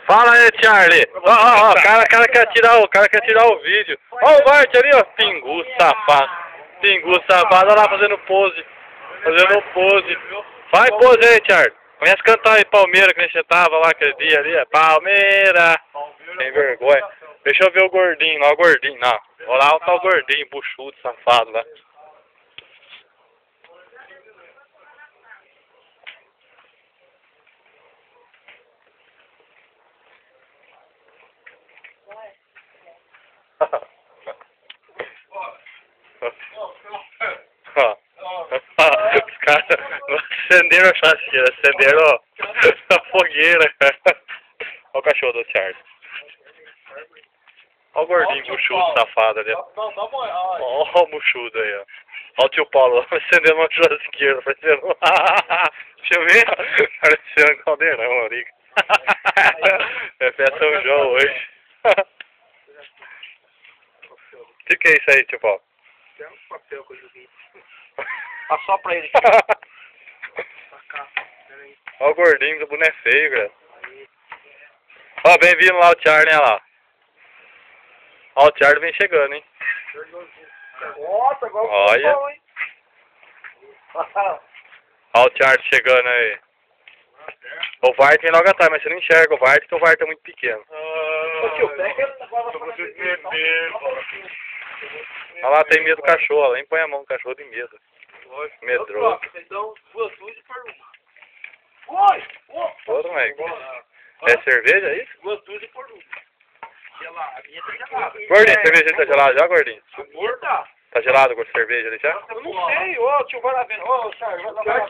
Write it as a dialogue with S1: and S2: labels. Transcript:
S1: Fala aí, Charlie. Ó, o cara quer tirar o vídeo. Ó o Bart ali, ó. Pingu safado. Pingu safado, olha lá fazendo pose. Vai pose aí, Charlie. Começa a cantar aí Palmeira, que nem você tava lá aquele dia ali. Palmeira. Sem vergonha. Deixa eu ver o gordinho lá, o gordinho. Não. Olha lá tá o gordinho, buchudo, safado lá. Os caras acenderam a churrasqueira, acenderam a fogueira. Olha o cachorro do Charles. Olha o gordinho buchudo, safado ali. Olha o buchudo aí, ó. Olha o tio Paulo acendendo uma churrasqueira, parecendo. Deixa eu ver. Parecendo um caldeirão ali. É festa São João hoje. O que é isso aí, tio Paulo?
S2: Tem um papel que eu joguei. Assopra ele.
S1: Olha o gordinho do boné feio, cara. Ó, bem vindo lá o Charlie, olha lá. Ó, o Charlie vem chegando, hein.
S2: Nossa, agora
S1: olha.
S2: Bom, hein?
S1: Ó o Charlie chegando aí. O Vart vem logo atrás, mas você não enxerga o Vart, porque o Vart é muito pequeno. Olha lá, tem medo do cachorro, lá, nem põe a mão no cachorro de medo. Medroso.
S2: Então, duas dúzias por uma. Oi!
S1: Todo, moleque. É cerveja, é isso?
S2: Duas dúzias por uma. Gelado. A minha tá gelada.
S1: Gordinho, cerveja tá gelada já, gordinho?
S2: Amor, tá.
S1: Tá gelado com cerveja ali já?
S2: Eu não sei, ô, tio, vai lá vendo. Ô, Charles, vai lá.